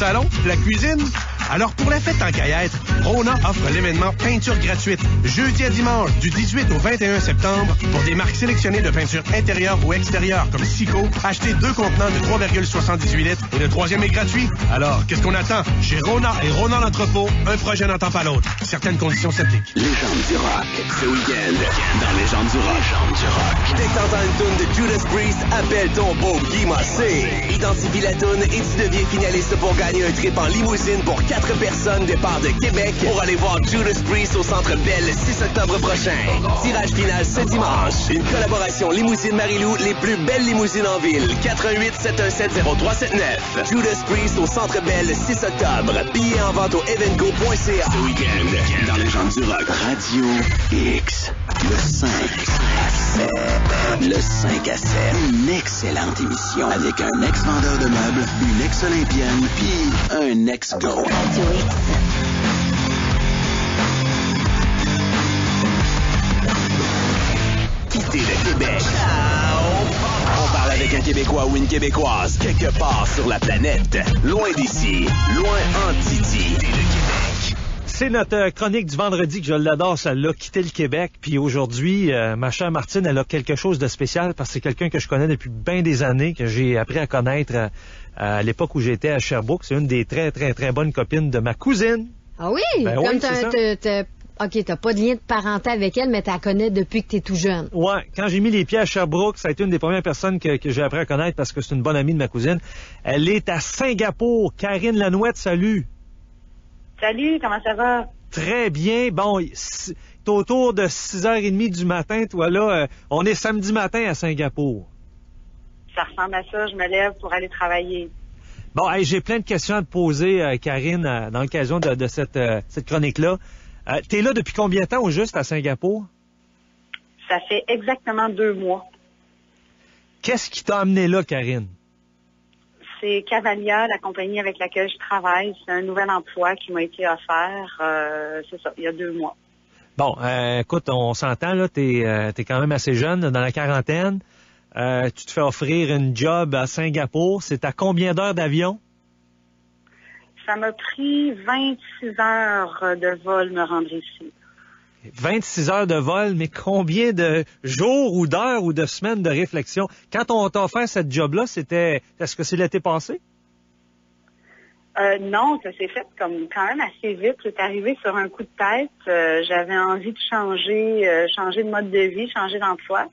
salon, la cuisine? Alors pour la fête en Caillette, Rona offre l'événement Peinture gratuite, jeudi à dimanche, du 18 au 21 septembre, pour des marques sélectionnées de peinture intérieure ou extérieure comme Sico. Achetez 2 contenants de 3,78 litres et le 3e est gratuit. Alors, qu'est-ce qu'on attend? Chez Rona et Rona l'entrepôt, un projet n'entend pas l'autre. Certaines conditions s'appliquent. Légende du rock, ce week-end, dans Légende du rock. Dès que t'entends une toune de Judas Priest, appelle ton beau Guy Massé. Identifie la toune et tu deviens finaliste pour gagner un trip en limousine pour 4 personnes départ de Québec pour aller voir Judas Priest au Centre Bell le 6 octobre prochain. Tirage final ce dimanche. Une collaboration Limousine Marilou, les plus belles limousines en ville. 88 717 0379. Judas Priest au Centre Bell le 6 octobre. Billets en vente au evenco.ca. Ce week-end, dans les gens du rock, Radio X. Le 5 à 7. Le 5 à 7. Une excellente émission avec un ex-vendeur de meubles, une ex-olympienne, puis un ex-go. Radio X. Quitter le Québec. On parle avec un Québécois ou une Québécoise quelque part sur la planète. Loin d'ici, loin en Titi. C'est notre chronique du vendredi que je l'adore, celle-là, Quitter le Québec. Puis aujourd'hui, ma chère Martine, elle a quelque chose de spécial parce que c'est quelqu'un que je connais depuis bien des années, que j'ai appris à connaître à l'époque où j'étais à Sherbrooke. C'est une des très, très, très bonnes copines de ma cousine. Ah oui? Ben comme oui, OK, t'as pas de lien de parenté avec elle, mais tu la connais depuis que t'es tout jeune. Ouais, quand j'ai mis les pieds à Sherbrooke, ça a été une des premières personnes que j'ai appris à connaître parce que c'est une bonne amie de ma cousine. Elle est à Singapour. Karine Lanouette, salut. Salut, comment ça va? Très bien. Bon, c'est autour de 6h30 du matin, toi là. On est samedi matin à Singapour. Ça ressemble à ça, je me lève pour aller travailler. Bon, hey, j'ai plein de questions à te poser, Karine, dans l'occasion de cette chronique-là. T'es là depuis combien de temps au juste à Singapour? Ça fait exactement 2 mois. Qu'est-ce qui t'a amené là, Karine? C'est Cavalia, la compagnie avec laquelle je travaille. C'est un nouvel emploi qui m'a été offert, c'est ça, il y a 2 mois. Bon, écoute, on s'entend, là, t'es quand même assez jeune, dans la quarantaine. Tu te fais offrir une job à Singapour. C'est à combien d'heures d'avion? Ça m'a pris 26 heures de vol me rendre ici. 26 heures de vol, mais combien de jours ou d'heures ou de semaines de réflexion? Quand on t'a offert cette job-là, est-ce que c'est l'été passé? Non, ça s'est fait comme quand même assez vite. C'est arrivé sur un coup de tête. J'avais envie de changer de mode de vie, changer d'emploi.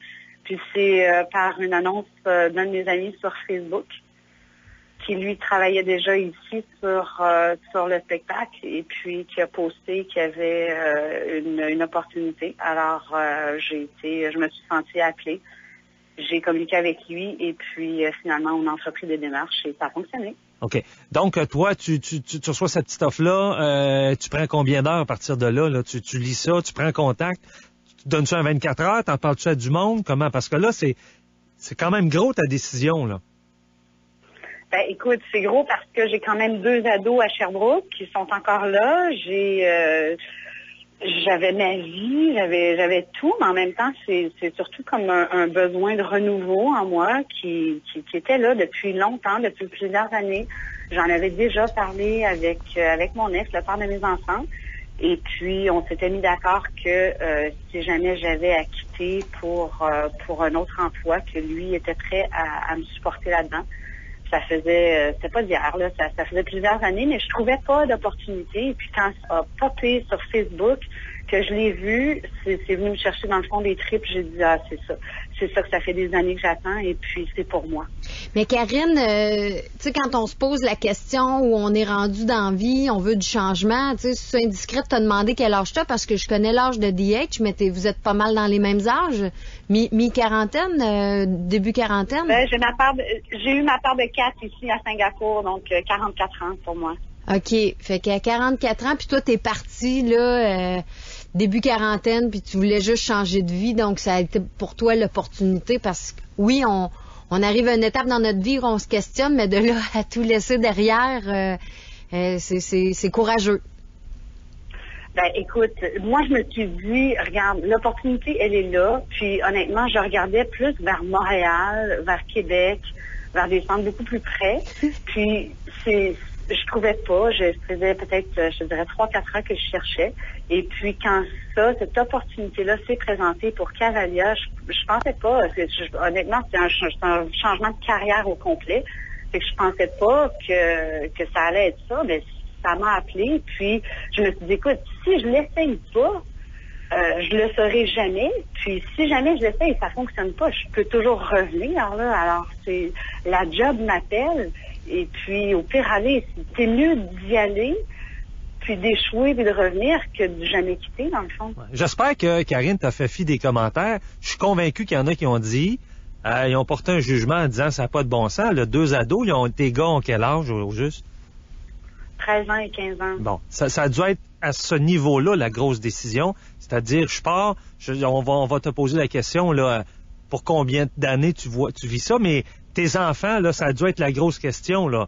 Puis c'est par une annonce d'un de mes amis sur Facebook qui, lui, travaillait déjà ici sur le spectacle et puis qui a posté qu'il y avait une opportunité. Alors, je me suis sentie appelée. J'ai communiqué avec lui et puis finalement, on a entrepris des démarches et ça a fonctionné. OK. Donc, toi, tu reçois cette petite offre-là, tu prends combien d'heures à partir de là? Là? Tu lis ça, tu prends contact, tu donnes ça en 24 heures, t'en parles-tu à du monde? Comment? Parce que là, c'est quand même gros ta décision, là. Ben, écoute, c'est gros parce que j'ai quand même 2 ados à Sherbrooke qui sont encore là. J'avais ma vie, j'avais tout, mais en même temps, c'est surtout comme un besoin de renouveau en moi qui était là depuis longtemps, depuis plusieurs années. J'en avais déjà parlé avec mon ex, le père de mes enfants. Et puis, on s'était mis d'accord que si jamais j'avais à quitter pour un autre emploi, que lui était prêt à me supporter là-dedans. Ça faisait, c'était pas d'hier, là, ça faisait plusieurs années, mais je trouvais pas d'opportunité. Et puis quand ça a popé sur Facebook, que je l'ai vu, c'est venu me chercher dans le fond des tripes. J'ai dit, c'est ça que ça fait des années que j'attends et puis c'est pour moi. Mais Karine, tu sais, quand on se pose la question où on est rendu dans la vie, on veut du changement, tu sais, c'est indiscret de te demander quel âge t'as parce que je connais l'âge de DH, mais vous êtes pas mal dans les mêmes âges. Mi-quarantaine, début quarantaine? Ben, j'ai eu ma part de 4 ici à Singapour, donc 44 ans pour moi. OK. Fait qu'à 44 ans, puis toi, t'es parti, là, début quarantaine, puis tu voulais juste changer de vie, donc ça a été pour toi l'opportunité parce que, oui, on arrive à une étape dans notre vie où on se questionne, mais de là à tout laisser derrière, c'est courageux. Ben, écoute, moi, je me suis dit, regarde, l'opportunité, elle est là, puis honnêtement, je regardais plus vers Montréal, vers Québec, vers des centres beaucoup plus près, puis je trouvais pas. Je faisais peut-être, je dirais, 3-4 ans que je cherchais. Et puis, quand cette opportunité-là s'est présentée pour Cavalia, je pensais pas. Honnêtement, c'est un changement de carrière au complet. Fait que je pensais pas que ça allait être ça, mais ça m'a appelé. Puis, je me suis dit, écoute, si je l'essaye pas, je le saurai jamais. Puis si jamais je l'essaye et ça fonctionne pas, je peux toujours revenir là. Alors c'est la job m'appelle et puis au pire aller, c'est mieux d'y aller puis d'échouer puis de revenir que de jamais quitter dans le fond. Ouais. J'espère que Karine t'a fait fi des commentaires. Je suis convaincu qu'il y en a qui ont dit ils ont porté un jugement en disant ça n'a pas de bon sens. Là, 2 ados, tes gars ont quel âge au juste? 13 ans et 15 ans. Bon, ça a dû être à ce niveau-là la grosse décision, c'est-à-dire je pars, on va te poser la question là, pour combien d'années tu vis ça, mais tes enfants là, ça a dû être la grosse question là.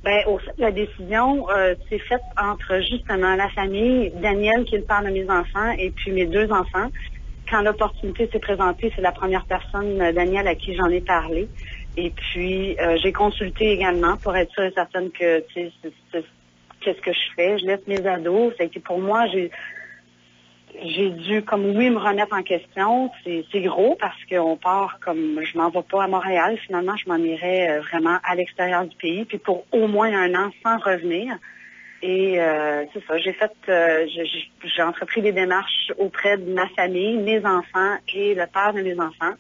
Ben, la décision s'est faite entre justement la famille, Daniel qui est le père de mes enfants et puis mes 2 enfants. Quand l'opportunité s'est présentée, c'est la première personne, Daniel, à qui j'en ai parlé. Et puis, j'ai consulté également pour être sûre et certaine que, tu sais, qu'est-ce que je fais. Je laisse mes ados. C'est que pour moi, j'ai dû, comme oui, me remettre en question. C'est gros parce qu'on part comme, je m'en vais pas à Montréal. Finalement, je m'en irais vraiment à l'extérieur du pays. Puis pour au moins 1 an sans revenir. Et c'est ça, j'ai entrepris des démarches auprès de ma famille, mes enfants et le père de mes enfants.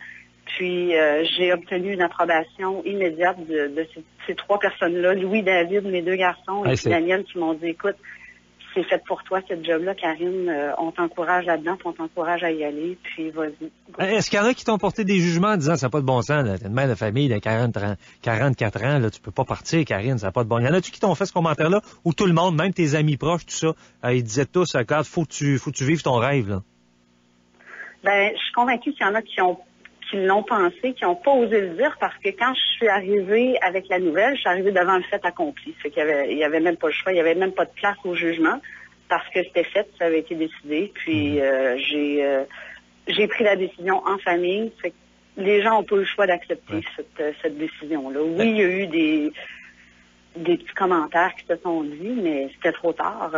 Puis j'ai obtenu une approbation immédiate de ces 3 personnes-là, Louis, David, mes 2 garçons, et Daniel, qui m'ont dit, écoute, c'est fait pour toi, cette job-là, Karine, on t'encourage là-dedans, puis on t'encourage à y aller, puis vas-y. Est-ce qu'il y en a qui t'ont porté des jugements en disant ça n'a pas de bon sens, là, t'es une mère de famille de 44 ans, là, tu peux pas partir, Karine, ça n'a pas de bon sens. Y en a-tu qui t'ont fait ce commentaire-là, ou tout le monde, même tes amis proches, tout ça, ils disaient tous, regarde, faut que tu vives ton rêve, là? Ben, je suis convaincue qu'il y en a qui l'ont pensé, qui n'ont pas osé le dire, parce que quand je suis arrivée avec la nouvelle, je suis arrivée devant le fait accompli. Fait qu'il y avait même pas le choix, il y avait même pas de place au jugement, parce que c'était fait, ça avait été décidé. Puis j'ai pris la décision en famille. Fait que les gens n'ont pas eu le choix d'accepter cette décision-là. Oui, il y a eu des petits commentaires qui se sont dit, mais c'était trop tard.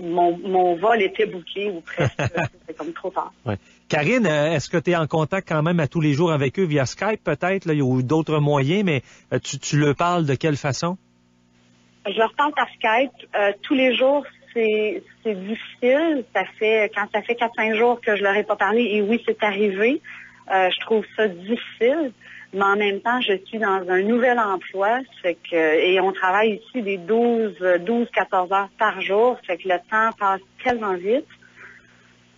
Mon vol était booké ou presque. C'était comme trop tard. Ouais. Karine, est-ce que tu es en contact quand même à tous les jours avec eux via Skype peut-être, là, ou d'autres moyens, mais tu leur parles de quelle façon? Je leur parle par Skype. Tous les jours, c'est difficile. Quand ça fait 4-5 jours que je leur ai pas parlé, et oui, c'est arrivé. Je trouve ça difficile. Mais en même temps, je suis dans un nouvel emploi, et on travaille ici des 12-14 heures par jour, fait que le temps passe tellement vite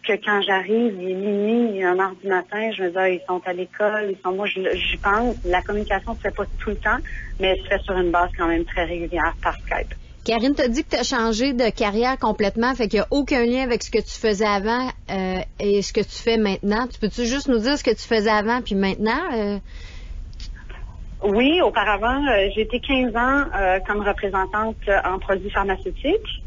que quand j'arrive, il est minuit, il est 1h du matin, je me dis, ils sont à l'école, moi, j'y pense. La communication se fait pas tout le temps, mais elle se fait sur une base quand même très régulière par Skype. Karine t'a dit que tu as changé de carrière complètement, fait qu'il n'y a aucun lien avec ce que tu faisais avant et ce que tu fais maintenant. Tu peux-tu juste nous dire ce que tu faisais avant puis maintenant? Oui, auparavant, j'ai été 15 ans comme représentante en produits pharmaceutiques.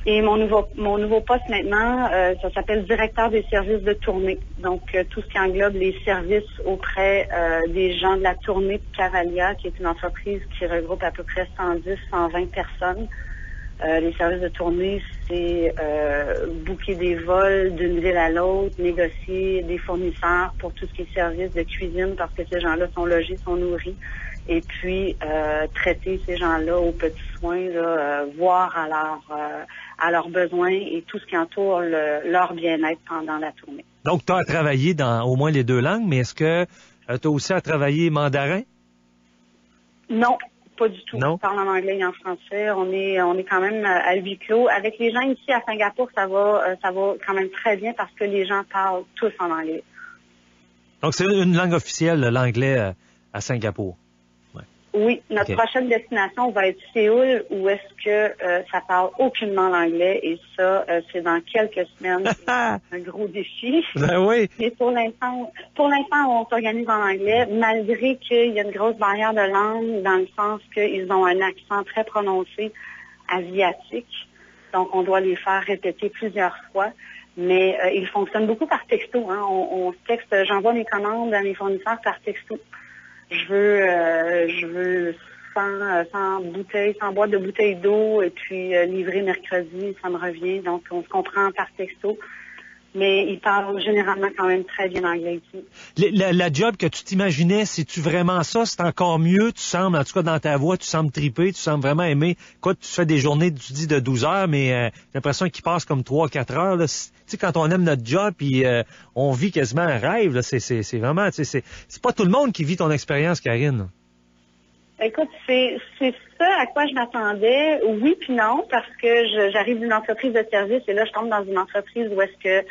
Et mon nouveau poste maintenant, ça s'appelle directeur des services de tournée. Donc, tout ce qui englobe les services auprès des gens de la tournée de Cavalia, qui est une entreprise qui regroupe à peu près 110-120 personnes. Les services de tournée, c'est booker des vols d'une ville à l'autre, négocier des fournisseurs pour tout ce qui est service de cuisine, parce que ces gens-là sont logés, sont nourris. Et puis, traiter ces gens-là aux petits soins, là, voir à leurs besoins et tout ce qui entoure leur bien-être pendant la tournée. Donc, tu as travaillé dans au moins les 2 langues, mais est-ce que tu as aussi à travailler mandarin? Non, pas du tout. Non? On parle en anglais et en français. On est quand même à huis clos. Avec les gens ici à Singapour, ça va quand même très bien parce que les gens parlent tous en anglais. Donc, c'est une langue officielle, l'anglais, à Singapour? Oui, notre prochaine destination va être Séoul, où est-ce que ça parle aucunement l'anglais, et ça, c'est dans quelques semaines. C'est un gros défi. Ben oui. Et pour l'instant, on s'organise en anglais, malgré qu'il y a une grosse barrière de langue, dans le sens qu'ils ont un accent très prononcé asiatique. Donc, on doit les faire répéter plusieurs fois. Mais ils fonctionnent beaucoup par texto. Hein. On texte, j'envoie mes commandes à mes fournisseurs par texto. Je veux sans bouteille, sans boîte de bouteille d'eau, et puis livré mercredi, ça me revient. Donc, on se comprend par texto. Mais ils parlent généralement quand même très bien anglais ici. La job que tu t'imaginais, c'est-tu vraiment ça? C'est encore mieux? Tu sembles, en tout cas dans ta voix, tu sembles triper, tu sembles vraiment aimer. Quoi, tu fais des journées, tu dis de 12 heures, mais j'ai l'impression qu'ils passent comme 3-4 heures. Là. Tu sais, quand on aime notre job, puis on vit quasiment un rêve, là, c'est vraiment, tu sais, c'est pas tout le monde qui vit ton expérience, Karine. Écoute, c'est ça à quoi je m'attendais, oui puis non, parce que j'arrive d'une entreprise de service et là, je tombe dans une entreprise où est-ce que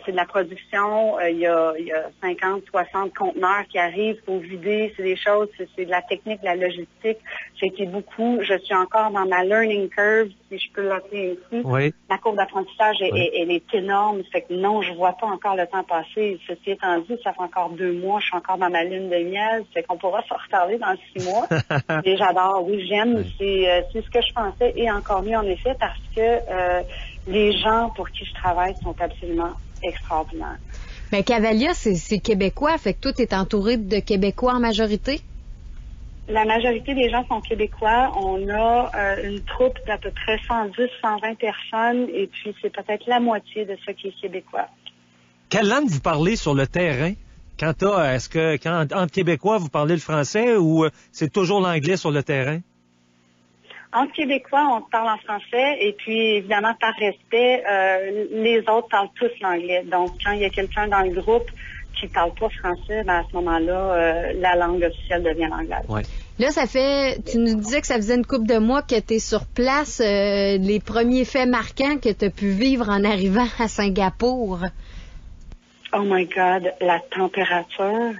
c'est de la production, il y a 50, 60 conteneurs qui arrivent pour vider, c'est des choses, c'est de la technique, de la logistique. J'ai été beaucoup, je suis encore dans ma learning curve, si je peux l'appeler ainsi. Oui. Ma courbe d'apprentissage, elle est énorme, fait que non, je vois pas encore le temps passer. Ceci étant dit, ça fait encore 2 mois, je suis encore dans ma lune de miel, fait qu'on pourra se reparler dans 6 mois. Et j'adore, oui, j'aime, c'est ce que je pensais, et encore mieux en effet, parce que les gens pour qui je travaille sont absolument extraordinaires. Mais Cavalia, c'est québécois, fait que toi, t'es entouré de Québécois en majorité? La majorité des gens sont québécois. On a une troupe d'à peu près 110-120 personnes, et puis c'est peut-être la moitié de ceux qui est québécois. Quelle langue vous parlez sur le terrain? Est-ce que entre Québécois, vous parlez le français ou c'est toujours l'anglais sur le terrain? Entre Québécois, on parle en français et puis, évidemment, par respect, les autres parlent tous l'anglais. Donc, quand il y a quelqu'un dans le groupe qui parle pas français, ben à ce moment-là, la langue officielle devient l'anglais. Ouais. Là, tu nous disais que ça faisait une couple de mois que tu es sur place. Les premiers faits marquants que tu as pu vivre en arrivant à Singapour. Oh my God, la température.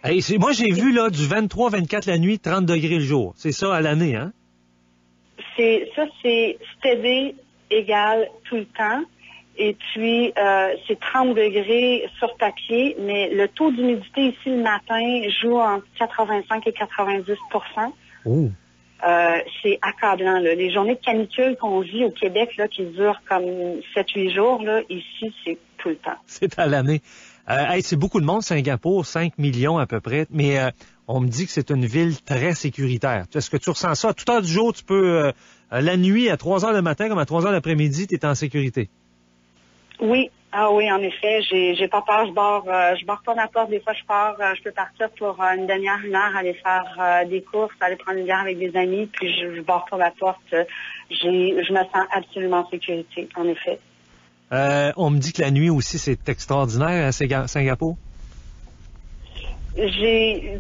Hey, moi, j'ai vu là du 23-24 la nuit, 30 degrés le jour. C'est ça à l'année, hein? C'est steady égal tout le temps. Et puis, c'est 30 degrés sur papier, mais le taux d'humidité ici le matin joue entre 85 et 90 Oh. C'est accablant, là. Les journées de canicule qu'on vit au Québec, là, qui durent comme 7-8 jours, là, ici, c'est tout le temps. C'est à l'année. C'est beaucoup de monde, Singapour, 5 millions à peu près, mais on me dit que c'est une ville très sécuritaire. Est-ce que tu ressens ça? À toute heure du jour, tu peux, la nuit, à 3 heures le matin, comme à 3 heures l'après-midi, tu es en sécurité? Oui. Ah oui, en effet, j'ai pas peur, je barre pas ma porte. Des fois, je peux partir pour une demi-heure, 1 heure, aller faire des courses, aller prendre une bière avec des amis, puis je barre pas ma porte. Je me sens absolument en sécurité, en effet. On me dit que la nuit aussi, c'est extraordinaire à Singapour. J'ai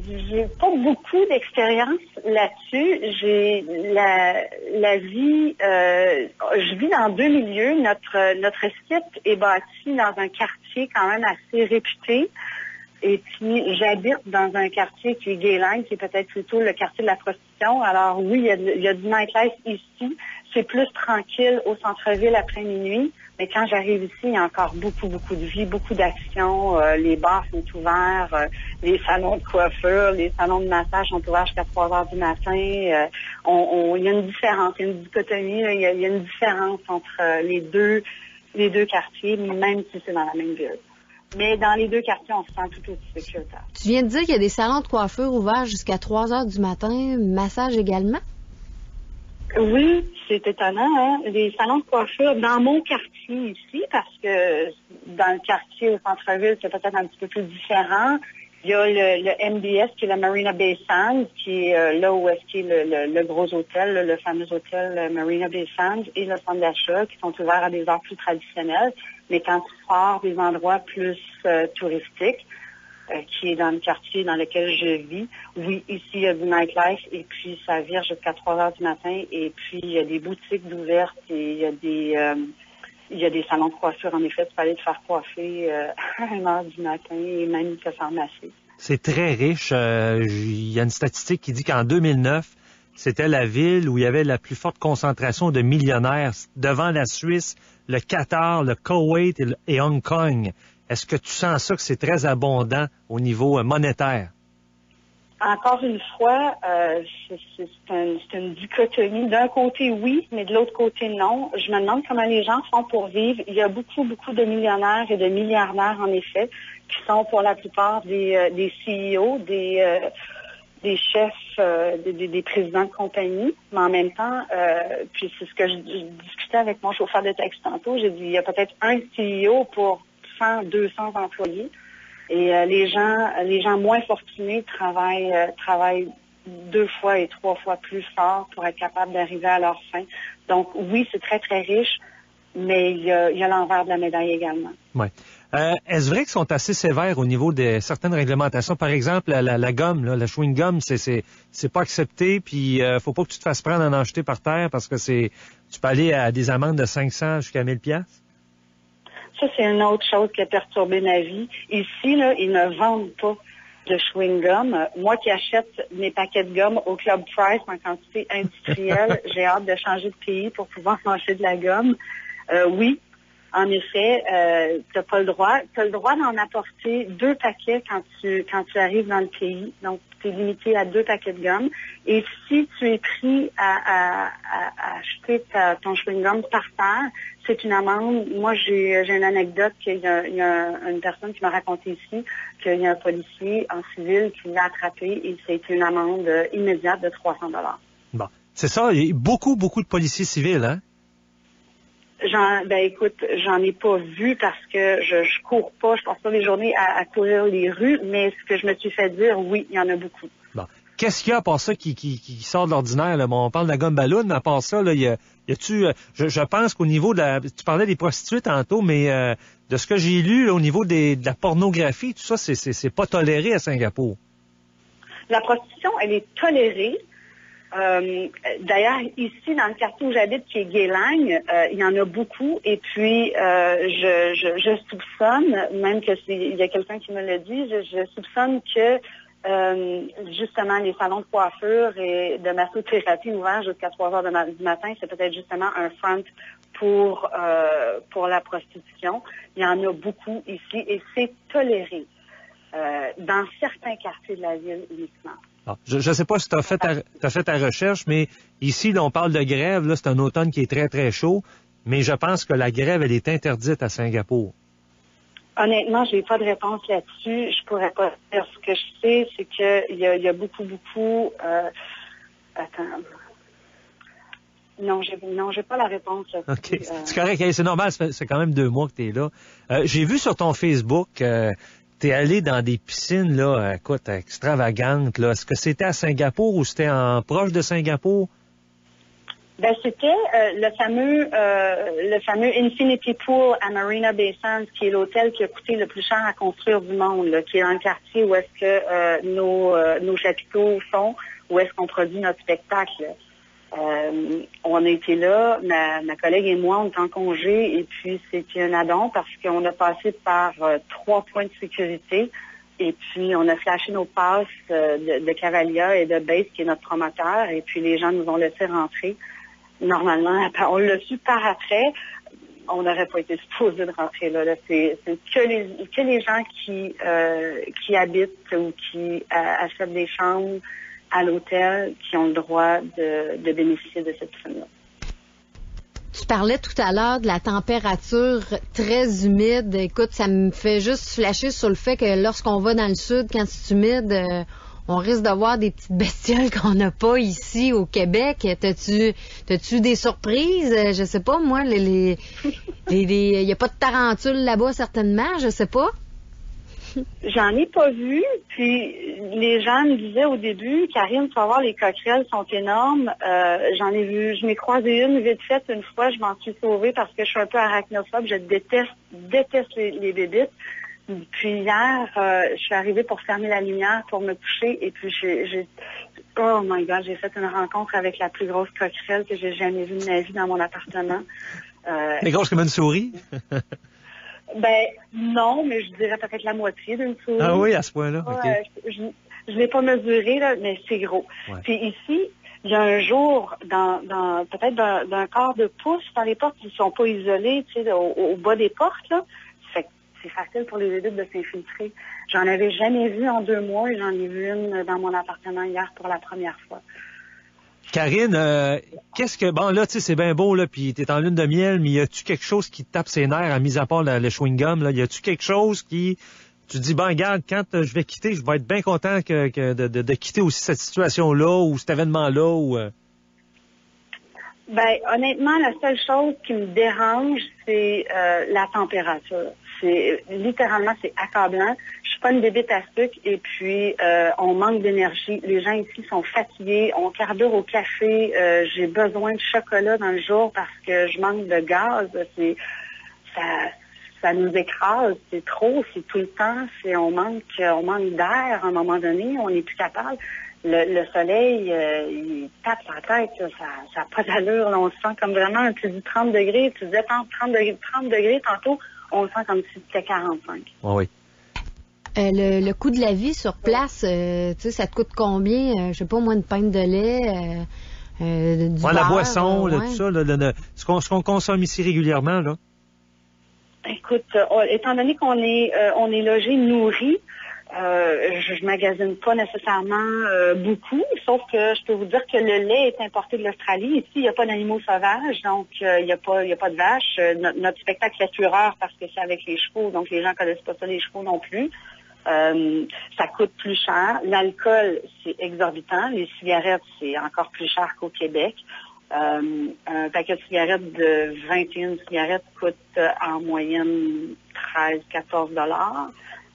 pas beaucoup d'expérience là-dessus. J'ai la vie. Je vis dans 2 milieux. Notre site est bâti dans un quartier quand même assez réputé. Et puis, j'habite dans un quartier qui est Gayline, qui est peut-être plutôt le quartier de la prostitution. Alors oui, il y a du nightlife ici. C'est plus tranquille au centre-ville après minuit. Mais quand j'arrive ici, il y a encore beaucoup de vie, beaucoup d'action. Les bars sont ouverts, les salons de coiffure, les salons de massage sont ouverts jusqu'à 3 heures du matin. Il y a une différence, il y a une dichotomie, il y a une différence entre les deux quartiers, même si c'est dans la même ville. Mais dans les 2 quartiers, on se sent tout aussi sécuritaire. Tu viens de dire qu'il y a des salons de coiffure ouverts jusqu'à 3 heures du matin, massage également? Oui, c'est étonnant, hein? Les salons de coiffure dans mon quartier ici, parce que dans le quartier au centre-ville, c'est peut-être un petit peu plus différent. Il y a le MBS, qui est le Marina Bay Sands, qui est là où est-ce qu'il est le gros hôtel, le fameux hôtel Marina Bay Sands, et le centre d'achat, qui sont ouverts à des heures plus traditionnelles. Mais quand tu sors des endroits plus touristiques, qui est dans le quartier dans lequel je vis. Oui, ici, il y a du nightlife et puis ça vire jusqu'à 3 heures du matin et puis il y a des boutiques d'ouvertes et il y a des salons de coiffure. En effet, tu peux aller te faire coiffer à 1 heure du matin et même te faire masser. C'est très riche. Il y a une statistique qui dit qu'en 2009, c'était la ville où il y avait la plus forte concentration de millionnaires devant la Suisse, le Qatar, le Koweït et Hong Kong. Est-ce que tu sens ça que c'est très abondant au niveau monétaire? Encore une fois, c'est une dichotomie. D'un côté, oui, mais de l'autre côté, non. Je me demande comment les gens font pour vivre. Il y a beaucoup de millionnaires et de milliardaires, en effet, qui sont pour la plupart des CEO, des chefs, des présidents de compagnie, mais en même temps, puis c'est ce que je discutais avec mon chauffeur de taxi tantôt, j'ai dit, il y a peut-être un CEO pour 100, 200 employés, et les gens moins fortunés travaillent 2 fois et 3 fois plus fort pour être capables d'arriver à leur fin. Donc oui, c'est très, très riche, mais il y a l'envers de la médaille également. Ouais. Est-ce vrai qu'ils sont assez sévères au niveau de certaines réglementations? Par exemple, la gomme, là, la chewing gum, c'est pas accepté, puis faut pas que tu te fasses prendre en acheter par terre parce que tu peux aller à des amendes de 500 jusqu'à 1000 $. Ça, c'est une autre chose qui a perturbé ma vie. Ici, là, ils ne vendent pas de chewing-gum. Moi qui achète mes paquets de gomme au Club Price en quantité industrielle, j'ai hâte de changer de pays pour pouvoir manger de la gomme. Oui, en effet, t'as pas le droit. T'as le droit d'en apporter 2 paquets quand tu arrives dans le pays. Donc, tu es limité à 2 paquets de gomme. Et si tu es pris à acheter ton chewing-gum par terre, c'est une amende. Moi, j'ai une anecdote qu'il y a une personne qui m'a raconté ici qu'il y a un policier en civil qui l'a attrapé et c'est une amende immédiate de 300 $. Bon, c'est ça. Il y a beaucoup de policiers civils, hein? Écoute, j'en ai pas vu parce que je cours pas, je passe pas mes journées à courir les rues, mais ce que je me suis fait dire, oui, il y en a beaucoup. Bon. Qu'est-ce qu'il y a à part ça qui sort de l'ordinaire, là? Bon, on parle de la gomme ballon, mais à part ça, là, y a-tu, je pense qu'au niveau tu parlais des prostituées tantôt, mais de ce que j'ai lu, là, au niveau de la pornographie, tout ça, c'est pas toléré à Singapour. La prostitution, elle est tolérée. D'ailleurs, ici, dans le quartier où j'habite, qui est Geylang, il y en a beaucoup. Et puis, je soupçonne, même que il y a quelqu'un qui me l'a dit, je soupçonne que justement les salons de coiffure et de massothérapie ouverts jusqu'à 3 heures du matin, c'est peut-être justement un front pour la prostitution. Il y en a beaucoup ici et c'est toléré dans certains quartiers de la ville uniquement. Ah, je ne sais pas si tu as fait ta recherche, mais ici, là, on parle de grève. Là, c'est un automne qui est très, très chaud. Mais je pense que la grève, elle est interdite à Singapour. Honnêtement, j'ai pas de réponse là-dessus. Je pourrais pas dire. Ce que je sais, c'est qu'il y a beaucoup. Attends. Non, j'ai pas la réponse là-dessus. OK. C'est correct. C'est normal. C'est quand même 2 mois que tu es là. J'ai vu sur ton Facebook... T'es allé dans des piscines, là, écoute, extravagantes, là. Est-ce que c'était à Singapour ou c'était proche de Singapour? C'était le fameux Infinity Pool à Marina Bay Sands, qui est l'hôtel qui a coûté le plus cher à construire du monde, là, qui est dans le quartier où est-ce que nos chapiteaux sont, où est-ce qu'on produit notre spectacle. On a été là, ma collègue et moi, on est en congé, et puis c'était un addon parce qu'on a passé par 3 points de sécurité, et puis on a flashé nos passes de Cavalia et de Base, qui est notre promoteur, et puis les gens nous ont laissé rentrer. Normalement, on l'a su par après, on n'aurait pas été supposé de rentrer là. C'est que les gens qui habitent ou qui achètent des chambres à l'hôtel qui ont le droit de bénéficier de cette piscine-là. Tu parlais tout à l'heure de la température très humide. Écoute, ça me fait juste flasher sur le fait que lorsqu'on va dans le sud, quand c'est humide, on risque de voir des petites bestioles qu'on n'a pas ici au Québec. T'as-tu des surprises? Je sais pas, moi, il y a pas de tarentules là-bas, certainement, je sais pas. J'en ai pas vu, puis les gens me disaient au début, Karine, tu vas voir, les coquerelles sont énormes. J'en ai vu, je m'ai croisé une vite fait une fois, je m'en suis sauvée parce que je suis un peu arachnophobe, je déteste les bébites. Puis hier, je suis arrivée pour fermer la lumière, pour me coucher, et puis oh my God, j'ai fait une rencontre avec la plus grosse coquerelle que j'ai jamais vue de ma vie dans mon appartement. Mais grosse comme une souris? Non, mais je dirais peut-être la moitié d'une souris. Ah oui, à ce point-là, OK. Je l'ai pas mesuré, là, mais c'est gros. Ouais. Puis ici, il y a un jour, peut-être d'un quart de pouce dans les portes qui ne sont pas isolées, tu sais, au bas des portes, là. Fait que c'est facile pour les bébites de s'infiltrer. J'en avais jamais vu en 2 mois et j'en ai vu une dans mon appartement hier pour la première fois. Karine, bon, là, tu sais, c'est bien beau, là, puis t'es en lune de miel, mais y a-tu quelque chose qui te tape ses nerfs, à mis à part le chewing-gum, là? Y a-tu quelque chose qui, Tu dis, ben, regarde, quand je vais quitter, je vais être bien content de quitter aussi cette situation-là ou cet événement-là ou... Ben, honnêtement, la seule chose qui me dérange, c'est la température. Littéralement, c'est accablant. Je suis pas une bébête à sucre et puis on manque d'énergie. Les gens ici sont fatigués. On carbure au café. J'ai besoin de chocolat dans le jour parce que je manque de gaz. Ça nous écrase. C'est trop. C'est tout le temps. On manque d'air à un moment donné. On n'est plus capable. Le soleil, il tape sa tête, ça n'a pas d'allure. Là, on se sent comme vraiment, tu dis 30 degrés, tu disais 30 degrés tantôt, on le sent comme si c'était 45. Oh oui. Le coût de la vie sur place, tu sais, ça te coûte combien? Je sais pas, moins de pain de lait, du beurre, la boisson, tout ça, ce qu'on consomme ici régulièrement, là. Écoute, étant donné qu'on est logé, nourri, je magasine pas nécessairement beaucoup, sauf que je peux vous dire que le lait est importé de l'Australie. Ici, il n'y a pas d'animaux sauvages, donc il n'y a pas de vaches. Notre spectacle est fureur parce que c'est avec les chevaux, donc les gens connaissent pas ça, les chevaux non plus. Ça coûte plus cher. L'alcool, c'est exorbitant. Les cigarettes, c'est encore plus cher qu'au Québec. Un paquet de cigarettes de 21 cigarettes coûte en moyenne 13-14 $.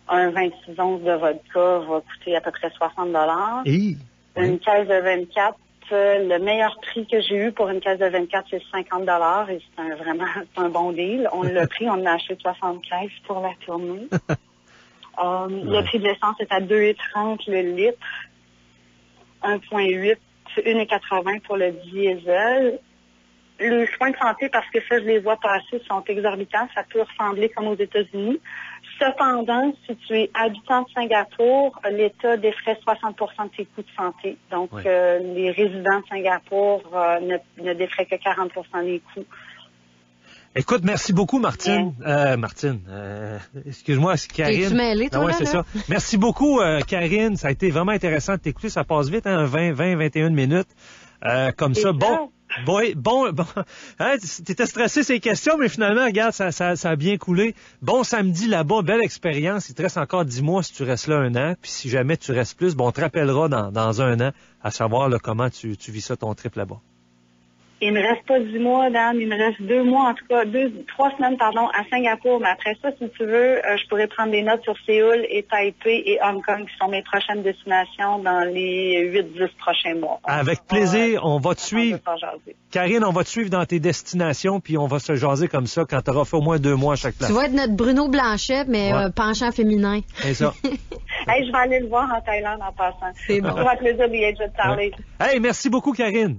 Un 26 onces de vodka va coûter à peu près 60 $. Une caisse de 24, le meilleur prix que j'ai eu pour une caisse de 24, c'est 50 $ et c'est un bon deal. On l'a pris, on a acheté 75 pour la tournée. Le prix de l'essence est à 2,30 le litre, 1,8, 1,80 pour le diesel. Les soins de santé, parce que ça, je les vois passer, sont exorbitants. Ça peut ressembler comme aux États-Unis. Cependant, si tu es habitant de Singapour, l'État défraie 60 % de tes coûts de santé. Donc, les résidents de Singapour ne défraient que 40 % des coûts. Écoute, merci beaucoup, Martine. Martine, excuse-moi, c'est Karine. T'es-tu mêlée, toi, ouais, c'est ça. Merci beaucoup, Karine. Ça a été vraiment intéressant de t'écouter. Ça passe vite, hein, 21 minutes. Comme ça, bon. Bon, hein, t'étais stressé ces questions, mais finalement, regarde, ça a bien coulé. Bon samedi là-bas, belle expérience. Il te reste encore 10 mois si tu restes là 1 an. Puis si jamais tu restes plus, on te rappellera dans 1 an à savoir là, comment tu vis ça, ton trip là-bas. Il me reste pas 10 mois, Dan. Il me reste 2 mois, en tout cas, 3 semaines, à Singapour. Mais après ça, si tu veux, je pourrais prendre des notes sur Séoul et Taipei et Hong Kong, qui sont mes prochaines destinations dans les 8-10 prochains mois. Avec plaisir, on va te suivre. Karine, on va te suivre dans tes destinations, puis on va se jaser comme ça quand tu auras fait au moins 2 mois à chaque place. Tu vas être notre Bruno Blanchet, mais penchant féminin. C'est ça. Hey, je vais aller le voir en Thaïlande en passant. C'est bon. Ça va être plaisir d'y être, je vais te parler. Hey, merci beaucoup, Karine.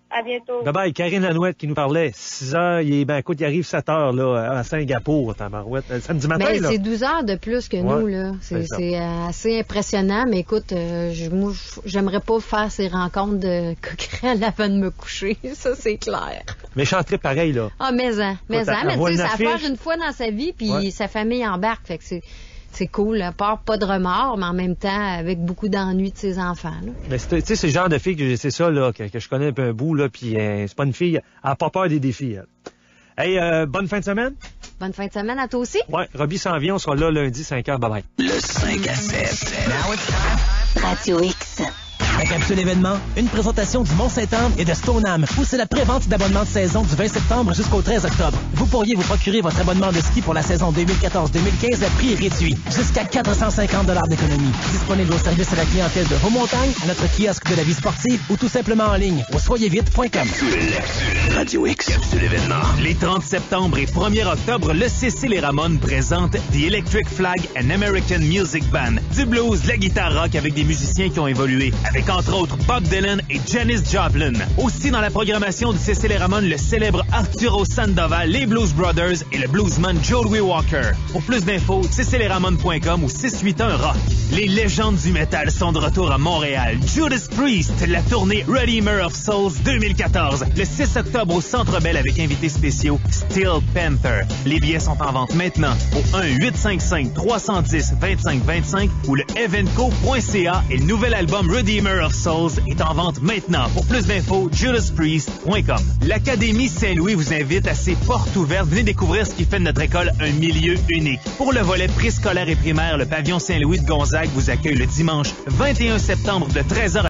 À bientôt. Bye-bye. Karine Lanouette qui nous parlait. 6 heures, écoute, il arrive 7 heures, là, à Singapour, tabarouette. Samedi matin, là. C'est 12 heures de plus que nous, là. C'est assez impressionnant, mais écoute, moi, j'aimerais pas faire ces rencontres de coquerelles avant de me coucher. Ça, c'est clair. Méchant trip pareil, là. Ah, mais tu sais, c'est à faire une fois dans sa vie, puis sa famille embarque. Fait que c'est cool, à part pas de remords, mais en même temps avec beaucoup d'ennuis de ses enfants. Là. Mais tu sais, c'est le genre de fille que c'est ça là que je connais un peu un bout là, puis c'est pas une fille, elle a pas peur des défis. Elle. Hey, bonne fin de semaine. Bonne fin de semaine à toi aussi. Ouais, Robbie s'en vient, on sera là lundi 5h, bye bye. Le 5 à 7. Radio X. La capsule événement, une présentation du Mont-Saint-Anne et de Stoneham, où c'est la prévente d'abonnement de saison du 20 septembre jusqu'au 13 octobre. Vous pourriez vous procurer votre abonnement de ski pour la saison 2014-2015 à prix réduit, jusqu'à 450 $ d'économie. Disponible au service à la clientèle de Vaux-Montagnes, à notre kiosque de la vie sportive ou tout simplement en ligne au soyezvite.com. Radio X, capsule événement. Les 30 septembre et 1er octobre, le CC Les Ramones présente The Electric Flag and American Music Band. Du blues, de la guitare rock avec des musiciens qui ont évolué, avec entre autres Bob Dylan et Janis Joplin. Aussi dans la programmation du CC Les Ramones, le célèbre Arturo Sandoval, les Blues Brothers et le bluesman Joey Walker. Pour plus d'infos, cclesramones.com ou 681 Rock. Les légendes du métal sont de retour à Montréal. Judas Priest, la tournée Redeemer of Souls 2014. Le 6 octobre au Centre Bell avec invités spéciaux Steel Panther. Les billets sont en vente maintenant au 1-855-310-2525 ou le evenco.ca et le nouvel album Redeemer Pillar of Souls est en vente maintenant. Pour plus d'infos, judaspriest.com. L'Académie Saint-Louis vous invite à ses portes ouvertes. Venez découvrir ce qui fait de notre école un milieu unique. Pour le volet préscolaire et primaire, le pavillon Saint-Louis de Gonzague vous accueille le dimanche 21 septembre de 13h